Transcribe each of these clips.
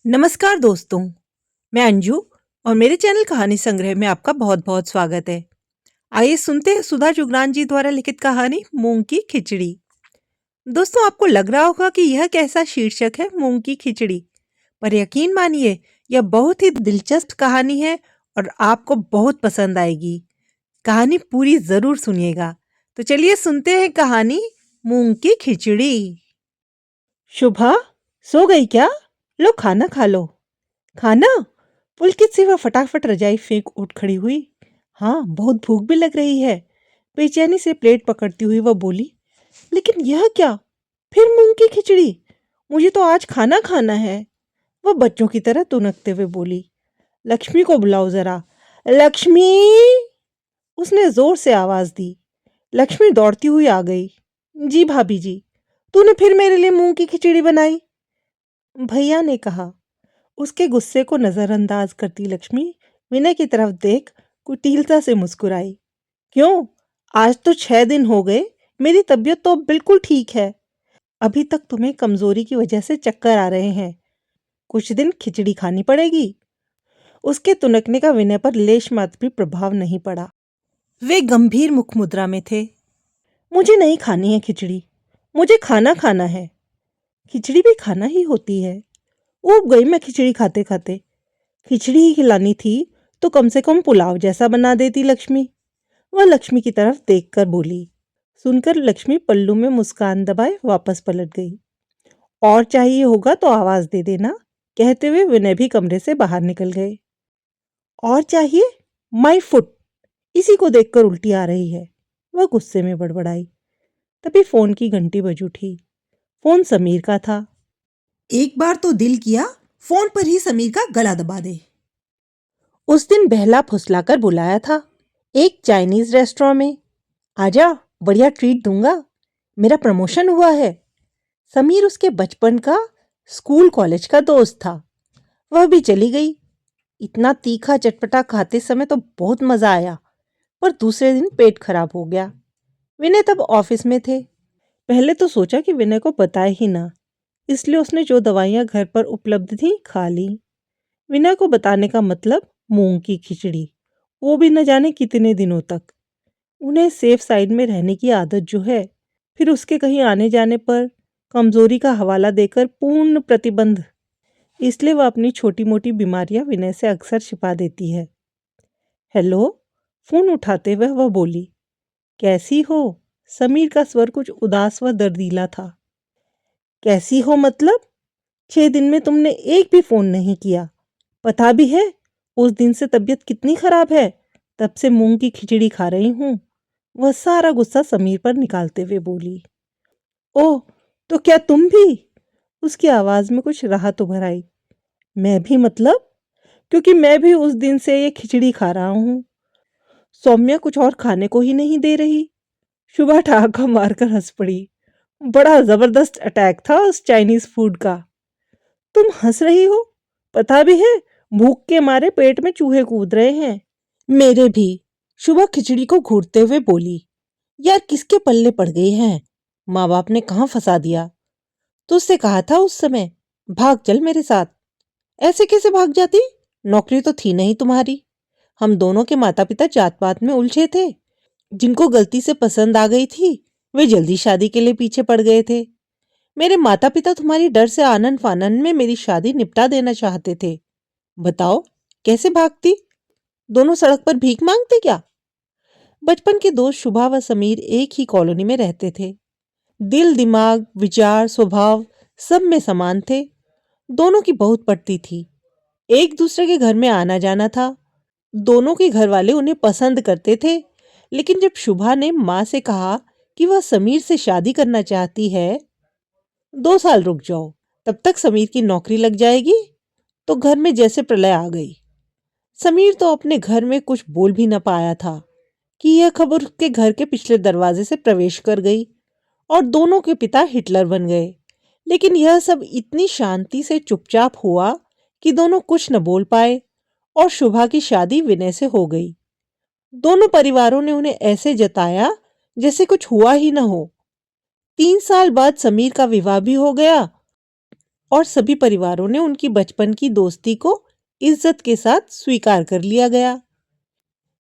नमस्कार दोस्तों, मैं अंजू और मेरे चैनल कहानी संग्रह में आपका बहुत-बहुत स्वागत है। आइए सुनते हैं सुधा जुगरान जी द्वारा लिखित कहानी मूंग की खिचड़ी। दोस्तों, आपको लग रहा होगा कि यह कैसा शीर्षक है मूंग की खिचड़ी, पर यकीन मानिए यह बहुत ही दिलचस्प कहानी है और आपको बहुत पसंद आएगी। कहानी पूरी जरूर सुनिएगा। तो चलिए सुनते हैं कहानी मूंग की खिचड़ी। शुभा सो गई क्या? लो खाना खा लो। खाना? पुलकित से वह फटाफट रजाई फेंक उठ खड़ी हुई। हाँ, बहुत भूख भी लग रही है। बेचैनी से प्लेट पकड़ती हुई वह बोली, लेकिन यह क्या? फिर मूंग की खिचड़ी? मुझे तो आज खाना खाना है। वह बच्चों की तरह तुनकते हुए बोली, लक्ष्मी को बुलाओ जरा। लक्ष्मी! उसने जोर से आवाज दी। लक्ष्मी दौड़ती हुई आ गई। जी भाभी जी, तूने फिर मेरे लिए मूंग की खिचड़ी बनाई? भैया ने कहा। उसके गुस्से को नजरअंदाज करती लक्ष्मी विनय की तरफ देख कुटिलता से मुस्कुराई। क्यों? आज तो 6 दिन हो गए, मेरी तबीयत तो अब बिल्कुल ठीक है। अभी तक तुम्हें कमजोरी की वजह से चक्कर आ रहे हैं। कुछ दिन खिचड़ी खानी पड़ेगी। उसके तुनकने का विनय पर लेश मात्र भी प्रभाव नहीं पड़ा। वे गंभीर मुख मुद्रा में थे। मुझे नहीं खानी है खिचड़ी, मुझे खाना खाना है। खिचड़ी भी खाना ही होती है। ऊब गई मैं खिचड़ी खाते खाते। खिचड़ी ही खिलानी थी तो कम से कम पुलाव जैसा बना देती लक्ष्मी। वह लक्ष्मी की तरफ देखकर बोली। सुनकर लक्ष्मी पल्लू में मुस्कान दबाए वापस पलट गई। और चाहिए होगा तो आवाज दे देना, कहते हुए विनय भी कमरे से बाहर निकल गए। और चाहिए? My foot! इसी को देखकर उल्टी आ रही है, वह गुस्से में बड़बड़ाई। तभी फोन की घंटी बज उठी। फोन समीर का था। एक बार तो दिल किया फोन पर ही समीर का गला दबा दे। उस दिन बहला फुसलाकर बुलाया था एक चाइनीज रेस्टोरेंट में। आजा, बढ़िया ट्रीट दूंगा, मेरा प्रमोशन हुआ है। समीर उसके बचपन का स्कूल कॉलेज का दोस्त था। वह भी चली गई। इतना तीखा चटपटा खाते समय तो बहुत मजा आया, पर दूसरे दिन पेट खराब हो गया। विनय तब ऑफिस में थे। पहले तो सोचा कि विनय को बताए ही ना, इसलिए उसने जो दवाइयां घर पर उपलब्ध थी खा ली। विनय को बताने का मतलब मूंग की खिचड़ी, वो भी न जाने कितने दिनों तक। उन्हें सेफ साइड में रहने की आदत जो है, फिर उसके कहीं आने जाने पर कमजोरी का हवाला देकर पूर्ण प्रतिबंध। इसलिए वह अपनी छोटी मोटी बीमारियां विनय से अक्सर छिपा देती है। हेलो! फोन उठाते हुए वह बोली। कैसी हो? समीर का स्वर कुछ उदास व दर्दीला था। कैसी हो मतलब? 6 दिन में तुमने एक भी फोन नहीं किया। पता भी है उस दिन से तबीयत कितनी खराब है, तब से मूंग की खिचड़ी खा रही हूँ। वह सारा गुस्सा समीर पर निकालते हुए बोली। ओह, तो क्या तुम भी? उसकी आवाज में कुछ राहत उभर आई। मैं भी मतलब? क्योंकि मैं भी उस दिन से ये खिचड़ी खा रहा हूँ। सौम्या कुछ और खाने को ही नहीं दे रही। शुभा ठहाका मारकर हंस पड़ी। बड़ा जबरदस्त अटैक था उस चाइनीज फूड का। तुम हंस रही हो? पता भी है भूख के मारे पेट में चूहे कूद रहे हैं। मेरे भी। शुभा खिचड़ी को घूरते हुए बोली। यार, किसके पल्ले पड़ गई हैं? माँ बाप ने कहाँ फंसा दिया? तुझसे कहा था उस समय, भाग चल मेरे साथ। ऐसे कैसे भाग जाती? नौकरी तो थी नहीं तुम्हारी। हम दोनों के माता पिता जात पात में उलझे थे। जिनको गलती से पसंद आ गई थी वे जल्दी शादी के लिए पीछे पड़ गए थे। मेरे माता पिता तुम्हारी डर से आनन फानन में मेरी शादी निपटा देना चाहते थे। बताओ कैसे भागती? दोनों सड़क पर भीख मांगते क्या? बचपन के दोस्त शुभा व समीर एक ही कॉलोनी में रहते थे। दिल दिमाग विचार स्वभाव सब में समान थे। दोनों की बहुत पटती थी। एक दूसरे के घर में आना जाना था। दोनों के घर वाले उन्हें पसंद करते थे। लेकिन जब शुभा ने माँ से कहा कि वह समीर से शादी करना चाहती है, 2 साल रुक जाओ, तब तक समीर की नौकरी लग जाएगी, तो घर में जैसे प्रलय आ गई। समीर तो अपने घर में कुछ बोल भी न पाया था कि यह खबर उसके घर के पिछले दरवाजे से प्रवेश कर गई और दोनों के पिता हिटलर बन गए। लेकिन यह सब इतनी शांति से चुपचाप हुआ कि दोनों कुछ न बोल पाए और शुभा की शादी विनय से हो गई। दोनों परिवारों ने उन्हें ऐसे जताया जैसे कुछ हुआ ही न हो। 3 साल बाद समीर का विवाह भी हो गया और सभी परिवारों ने उनकी बचपन की दोस्ती को इज्जत के साथ स्वीकार कर लिया गया।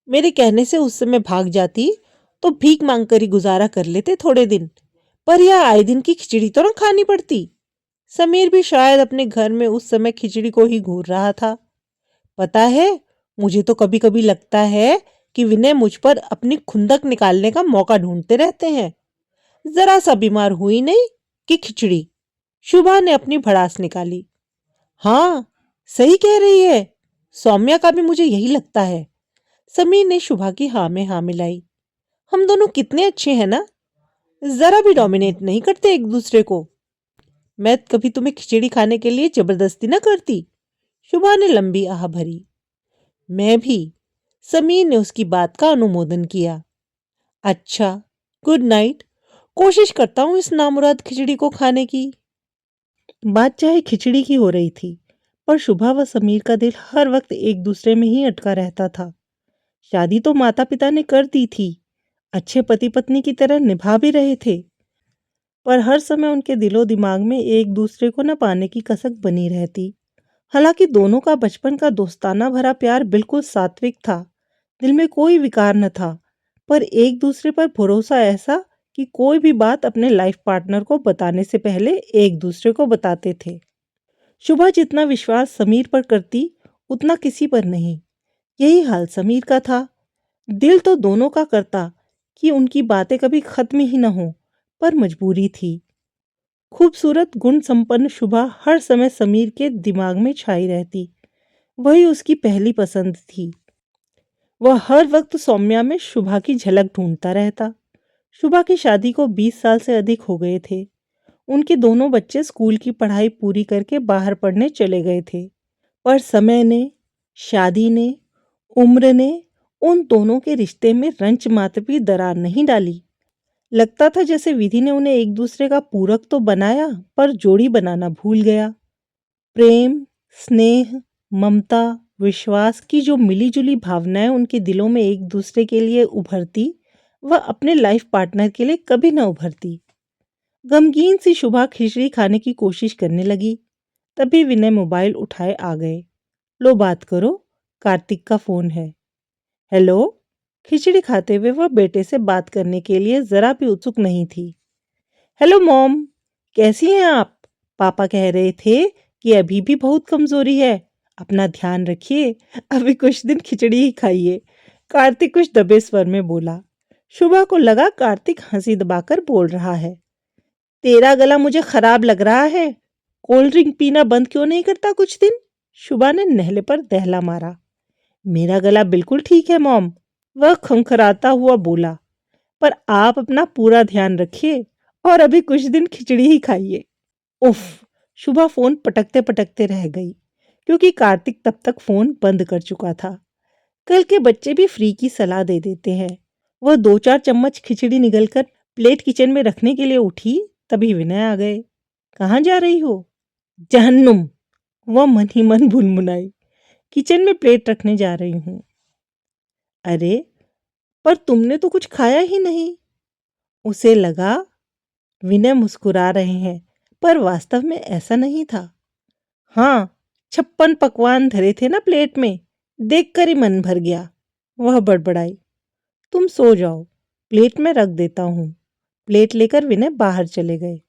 मेरे कहने से उस समय भाग जाती तो भीख मांग कर ही गुजारा कर लेते थोड़े दिन, पर यह आए दिन की खिचड़ी तो न खानी पड़ती। समीर भी शायद अपने घर में उस समय खिचड़ी को ही घूर रहा था। पता है, मुझे तो कभी कभी लगता है कि विनय मुझ पर अपनी खुंदक निकालने का मौका ढूंढते रहते हैं। जरा सा बीमार हुई नहीं कि खिचड़ी। शुभा ने अपनी भड़ास निकाली। हाँ, सही कह रही है, सौम्या का भी मुझे यही लगता है। समीर ने शुभा की हाँ में हाँ मिलाई। हम दोनों कितने अच्छे हैं ना, जरा भी डोमिनेट नहीं करते एक दूसरे को। मैं कभी तुम्हें खिचड़ी खाने के लिए जबरदस्ती ना करती। शुभा ने लंबी आह भरी। मैं भी। समीर ने उसकी बात का अनुमोदन किया। अच्छा, गुड नाइट। कोशिश करता हूँ इस नामुराद खिचड़ी को खाने की। बात चाहे खिचड़ी की हो रही थी, पर शुभा व समीर का दिल हर वक्त एक दूसरे में ही अटका रहता था। शादी तो माता पिता ने कर दी थी, अच्छे पति पत्नी की तरह निभा भी रहे थे, पर हर समय उनके दिलो दिमाग में एक दूसरे को न पाने की कसक बनी रहती। हालांकि दोनों का बचपन का दोस्ताना भरा प्यार बिल्कुल सात्विक था, दिल में कोई विकार न था, पर एक दूसरे पर भरोसा ऐसा कि कोई भी बात अपने लाइफ पार्टनर को बताने से पहले एक दूसरे को बताते थे। शुभा जितना विश्वास समीर पर करती, उतना किसी पर नहीं। यही हाल समीर का था। दिल तो दोनों का करता कि उनकी बातें कभी खत्म ही न हो, पर मजबूरी थी। खूबसूरत गुण संपन्न शुभा हर समय समीर के दिमाग में छाई रहती। वही उसकी पहली पसंद थी। वह हर वक्त सौम्या में शुभा की झलक ढूंढता रहता। शुभा की शादी को 20 साल से अधिक हो गए थे। उनके दोनों बच्चे स्कूल की पढ़ाई पूरी करके बाहर पढ़ने चले गए थे, पर समय ने, शादी ने, उम्र ने उन दोनों के रिश्ते में रंच मात्र भी दरार नहीं डाली। लगता था जैसे विधि ने उन्हें एक दूसरे का पूरक तो बनाया, पर जोड़ी बनाना भूल गया। प्रेम, स्नेह, ममता, विश्वास की जो मिली-जुली भावनाएं उनके दिलों में एक दूसरे के लिए उभरती, वह अपने लाइफ पार्टनर के लिए कभी न उभरती। गमगीन सी शुभा खिचड़ी खाने की कोशिश करने लगी, तभी विनय मोबाइल उठाए आ गए। लो बात करो, कार्तिक का फोन है। हेलो। खिचड़ी खाते हुए वह बेटे से बात करने के लिए जरा भी उत्सुक नहीं थी। हेलो मॉम, कैसी हैं आप? पापा कह रहे थे कि अभी भी बहुत कमजोरी है, अपना ध्यान रखिए, अभी कुछ दिन खिचड़ी ही खाइए। कार्तिक कुछ दबे स्वर में बोला। शुभा को लगा कार्तिक हंसी दबाकर बोल रहा है। तेरा गला मुझे खराब लग रहा है, कोल्ड ड्रिंक पीना बंद क्यों नहीं करता कुछ दिन? शुभा ने नेहले पर दहला मारा। मेरा गला बिल्कुल ठीक है मॉम, वह खंखराता हुआ बोला, पर आप अपना पूरा ध्यान रखिए और अभी कुछ दिन खिचड़ी ही खाइए। उफ। शुभा फोन पटकते पटकते रह गई, क्योंकि कार्तिक तब तक फोन बंद कर चुका था। कल के बच्चे भी फ्री की सलाह दे देते हैं। वह 2-4 चम्मच खिचड़ी निगलकर प्लेट किचन में रखने के लिए उठी, तभी विनय आ गए। कहाँ जा रही हो? जहन्नुम, वह मन ही मन भुनभुनाई। किचन में प्लेट रखने जा रही हूँ। अरे, पर तुमने तो कुछ खाया ही नहीं। उसे लगा विनय मुस्कुरा रहे हैं, पर वास्तव में ऐसा नहीं था। हाँ, 56 पकवान धरे थे ना प्लेट में, देखकर ही मन भर गया। वह बड़बड़ाई। तुम सो जाओ, प्लेट में रख देता हूँ। प्लेट लेकर विनय बाहर चले गए।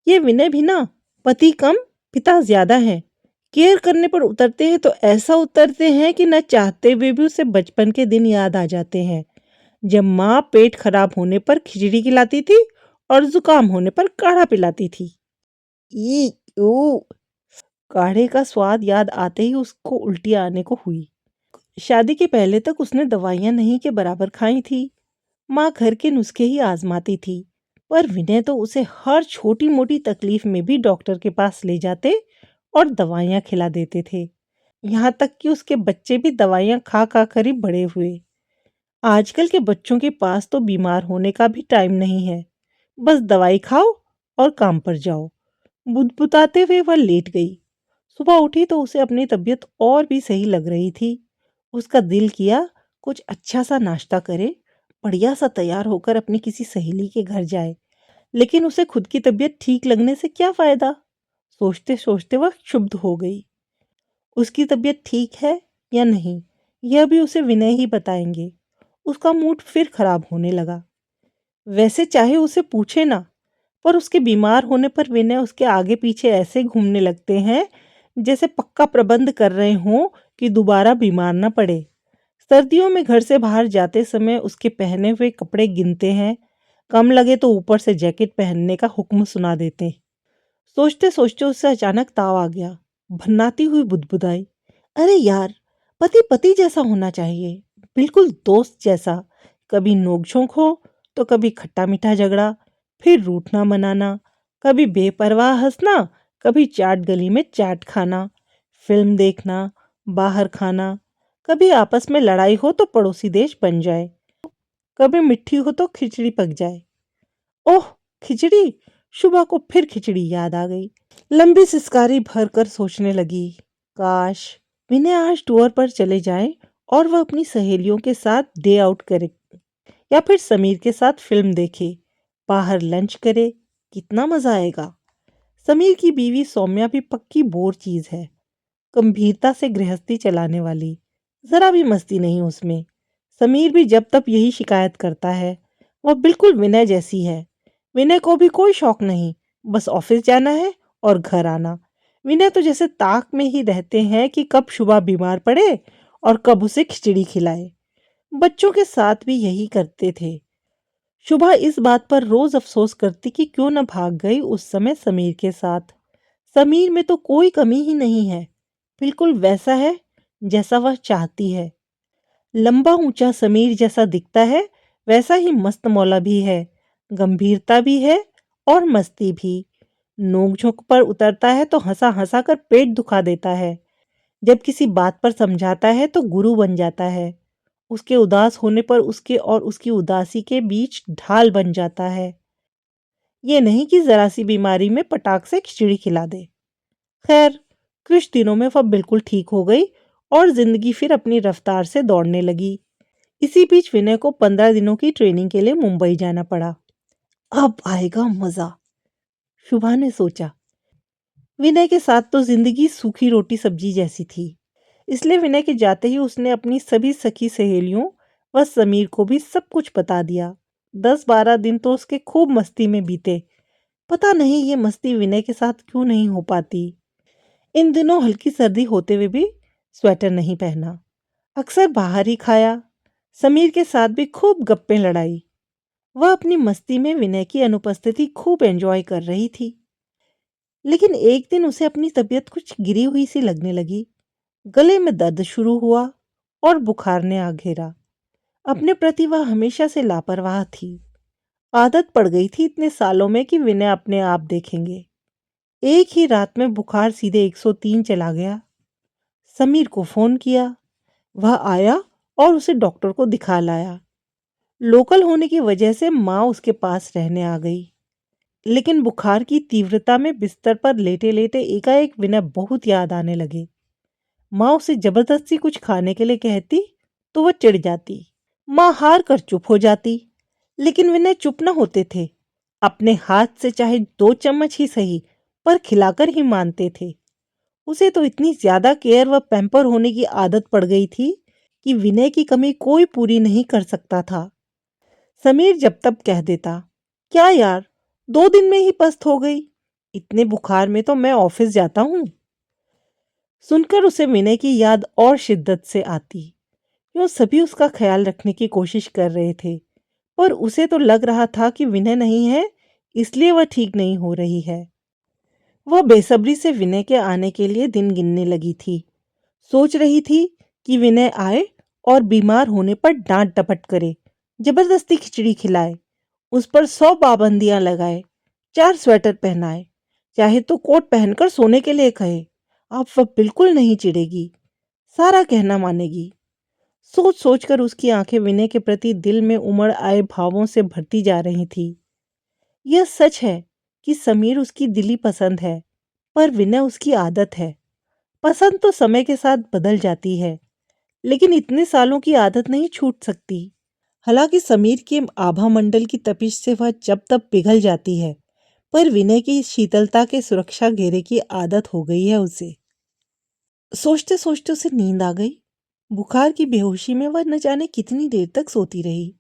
ये विनय भी ना, पति कम पिता ज्यादा है। केयर करने पर उतरते हैं तो ऐसा उतरते हैं कि न चाहते हुए भी उसे बचपन के दिन याद आ जाते हैं, जब माँ पेट खराब होने पर खिचड़ी खिलाती थी और जुकाम होने पर काढ़ा पिलाती थी। ई ओ, काढ़े का स्वाद याद आते ही उसको उल्टी आने को हुई। शादी के पहले तक उसने दवाइयां नहीं के बराबर खाई थी। माँ घर के नुस्खे ही आजमाती थी, पर विनय तो उसे हर छोटी मोटी तकलीफ में भी डॉक्टर के पास ले जाते और दवाइयां खिला देते थे। यहाँ तक कि उसके बच्चे भी दवाइयां खा खा कर ही बड़े हुए। आजकल के बच्चों के पास तो बीमार होने का भी टाइम नहीं है, बस दवाई खाओ और काम पर जाओ। बुदबुदाते हुए वह लेट गई। सुबह उठी तो उसे अपनी तबीयत और भी सही लग रही थी। उसका दिल किया कुछ अच्छा सा नाश्ता करे, बढ़िया सा तैयार होकर अपनी किसी सहेली के घर जाए, लेकिन उसे खुद की तबीयत ठीक लगने से क्या फायदा। सोचते सोचते वह क्षुब्ध हो गई। उसकी तबीयत ठीक है या नहीं, यह भी उसे विनय ही बताएंगे। उसका मूड फिर खराब होने लगा। वैसे चाहे उसे पूछे ना, पर उसके बीमार होने पर विनय उसके आगे पीछे ऐसे घूमने लगते हैं जैसे पक्का प्रबंध कर रहे हों कि दोबारा बीमार ना पड़े। सर्दियों में घर से बाहर जाते समय उसके पहने हुए कपड़े गिनते हैं, कम लगे तो ऊपर से जैकेट पहनने का हुक्म सुना देते। सोचते सोचते उससे अचानक ताव आ गया। भन्नाती हुई बुदबुदाई, अरे यार, पति पति जैसा होना चाहिए, बिल्कुल दोस्त जैसा। कभी नोकझोंक हो तो कभी खट्टा मीठा झगड़ा, फिर रूठना मनाना, कभी बेपरवाह हंसना, कभी चाट गली में चाट खाना, फिल्म देखना, बाहर खाना। कभी आपस में लड़ाई हो तो पड़ोसी देश बन जाए, कभी मिट्टी हो तो खिचड़ी पक जाए। ओह, खिचड़ी! शुभा को फिर खिचड़ी याद आ गई। लंबी सिसकारी भरकर सोचने लगी, काश विनय आज टूर पर चले जाएं और वह अपनी सहेलियों के साथ डे आउट करे, या फिर समीर के साथ फिल्म देखे, बाहर लंच करे। कितना मजा आएगा। समीर की बीवी सौम्या भी पक्की बोर चीज है, गंभीरता से गृहस्थी चलाने वाली। जरा भी मस्ती नहीं उसमें। समीर भी जब तब यही शिकायत करता है। वह बिल्कुल विनय जैसी है। विनय को भी कोई शौक नहीं, बस ऑफिस जाना है और घर आना। विनय तो जैसे ताक में ही रहते हैं कि कब शुभा बीमार पड़े और कब उसे खिचड़ी खिलाए। बच्चों के साथ भी यही करते थे। शुभा इस बात पर रोज अफसोस करती कि क्यों न भाग गई उस समय समीर के साथ। समीर में तो कोई कमी ही नहीं है, बिल्कुल वैसा है जैसा वह चाहती है। लंबा ऊंचा समीर जैसा दिखता है, वैसा ही मस्त मौला भी है। गंभीरता भी है और मस्ती भी। नोक-झोंक पर उतरता है तो हंसा-हंसा कर पेट दुखा देता है। जब किसी बात पर समझाता है तो गुरु बन जाता है। उसके उदास होने पर उसके और उसकी उदासी के बीच ढाल बन जाता है। ये नहीं कि जरा सी बीमारी में पटाख से खिचड़ी खिला दे। खैर, कुछ दिनों में वह बिल्कुल ठीक हो गई और जिंदगी फिर अपनी रफ्तार से दौड़ने लगी। इसी बीच विनय को 15 दिनों की ट्रेनिंग के लिए मुंबई जाना पड़ा। अब आएगा मजा, शुभा ने सोचा। विनय के साथ तो जिंदगी सूखी रोटी सब्जी जैसी थी, इसलिए विनय के जाते ही उसने अपनी सभी सखी सहेलियों व समीर को भी सब कुछ बता दिया। 10-12 दिन तो उसके खूब मस्ती में बीते। पता नहीं ये मस्ती विनय के साथ क्यों नहीं हो पाती। इन दिनों हल्की सर्दी होते हुए भी स्वेटर नहीं पहना, अक्सर बाहर ही खाया। समीर के साथ भी खूब गप्पे लड़ाई। वह अपनी मस्ती में विनय की अनुपस्थिति खूब एंजॉय कर रही थी। लेकिन एक दिन उसे अपनी तबीयत कुछ गिरी हुई सी लगने लगी। गले में दर्द शुरू हुआ और बुखार ने आ घेरा। अपने प्रति वह हमेशा से लापरवाह थी। आदत पड़ गई थी इतने सालों में कि विनय अपने आप देखेंगे। एक ही रात में बुखार सीधे 103 चला गया। समीर को फोन किया। वह आया और उसे डॉक्टर को दिखा लाया। लोकल होने की वजह से माँ उसके पास रहने आ गई। लेकिन बुखार की तीव्रता में बिस्तर पर लेटे लेटे एकाएक विनय बहुत याद आने लगे। माँ उसे जबरदस्ती कुछ खाने के लिए कहती तो वह चिढ़ जाती। माँ हार कर चुप हो जाती, लेकिन विनय चुप न होते थे। अपने हाथ से चाहे 2 चम्मच ही सही, पर खिलाकर ही मानते थे। उसे तो इतनी ज्यादा केयर व पैम्पर होने की आदत पड़ गई थी कि विनय की कमी कोई पूरी नहीं कर सकता था। समीर जब तब कह देता, क्या यार, 2 दिन में ही पस्त हो गई, इतने बुखार में तो मैं ऑफिस जाता हूँ। सुनकर उसे विनय की याद और शिद्दत से आती। यूं सभी उसका ख्याल रखने की कोशिश कर रहे थे, पर उसे तो लग रहा था कि विनय नहीं है, इसलिए वह ठीक नहीं हो रही है। वह बेसब्री से विनय के आने के लिए दिन गिनने लगी थी। सोच रही थी कि विनय आए और बीमार होने पर डांट डपट करे, जबरदस्ती खिचड़ी खिलाए, उस पर 100 पाबंदियां लगाए, 4 स्वेटर पहनाए, चाहे तो कोट पहनकर सोने के लिए कहे। अब वह बिल्कुल नहीं चिढ़ेगी, सारा कहना मानेगी। सोच सोचकर उसकी आंखें विनय के प्रति दिल में उमड़ आए भावों से भरती जा रही थी। यह सच है कि समीर उसकी दिली पसंद है, पर विनय उसकी आदत है। पसंद तो समय के साथ बदल जाती है, लेकिन इतने सालों की आदत नहीं छूट सकती। हालांकि समीर के आभा मंडल की तपिश से वह जब तब पिघल जाती है, पर विनय की शीतलता के सुरक्षा घेरे की आदत हो गई है उसे। सोचते सोचते उसे नींद आ गई। बुखार की बेहोशी में वह न जाने कितनी देर तक सोती रही।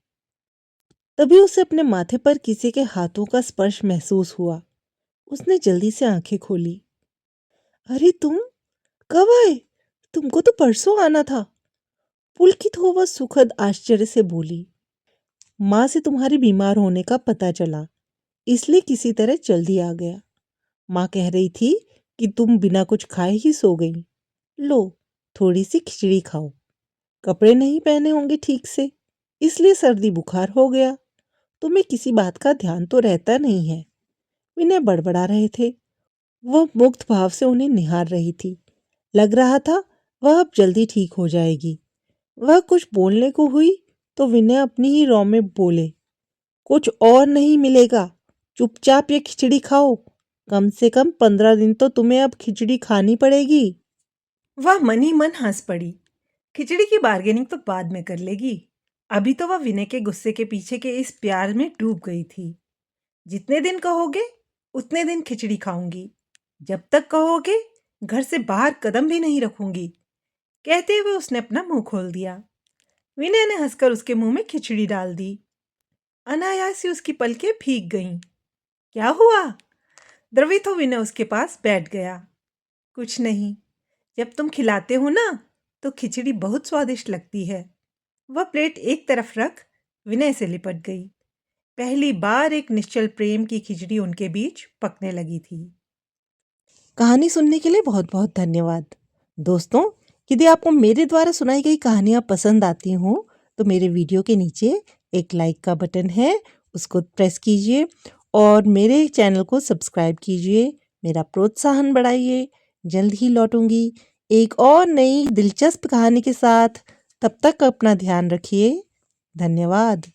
तभी उसे अपने माथे पर किसी के हाथों का स्पर्श महसूस हुआ। उसने जल्दी से आंखें खोली। अरे तुम कब आए? तुमको तो परसों आना था। पुलकित हो वह सुखद आश्चर्य से बोली। माँ से तुम्हारे बीमार होने का पता चला, इसलिए किसी तरह जल्दी आ गया। माँ कह रही थी कि तुम बिना कुछ खाए ही सो गई। लो, थोड़ी सी खिचड़ी खाओ। कपड़े नहीं पहने होंगे ठीक से, इसलिए सर्दी बुखार हो गया। तुम्हें किसी बात का ध्यान तो रहता नहीं है। विनय बड़बड़ा रहे थे। वह मुग्ध भाव से उन्हें निहार रही थी। लग रहा था वह अब जल्दी ठीक हो जाएगी। वह कुछ बोलने को हुई तो विनय अपनी ही रौ में बोले, कुछ और नहीं मिलेगा, चुपचाप ये खिचड़ी खाओ। कम से कम 15 दिन तो तुम्हें अब खिचड़ी खानी पड़ेगी। वह मन ही मन हंस पड़ी। खिचड़ी की बार्गेनिंग तो बाद में कर लेगी। अभी तो वह विनय के गुस्से के पीछे के इस प्यार में डूब गई थी। जितने दिन कहोगे उतने दिन खिचड़ी खाऊंगी। जब तक कहोगे घर से बाहर कदम भी नहीं रखूंगी। कहते हुए उसने अपना मुंह खोल दिया। विनय ने हंसकर उसके मुंह में खिचड़ी डाल दी। अनायास ही उसकी पलकें भीग गईं। क्या हुआ? द्रवित हो विनय उसके पास बैठ गया। कुछ नहीं, जब तुम खिलाते हो ना तो खिचड़ी बहुत स्वादिष्ट लगती है। वह प्लेट एक तरफ रख विनय से लिपट गई। पहली बार एक निश्चल प्रेम की खिचड़ी उनके बीच पकने लगी थी। कहानी सुनने के लिए बहुत बहुत धन्यवाद। दोस्तों, यदि आपको मेरे द्वारा सुनाई गई कहानियाँ पसंद आती हों तो मेरे वीडियो के नीचे एक लाइक का बटन है, उसको प्रेस कीजिए और मेरे चैनल को सब्सक्राइब कीजिए। मेरा प्रोत्साहन बढ़ाइए। जल्द ही लौटूंगी एक और नई दिलचस्प कहानी के साथ। तब तक अपना ध्यान रखिए। धन्यवाद।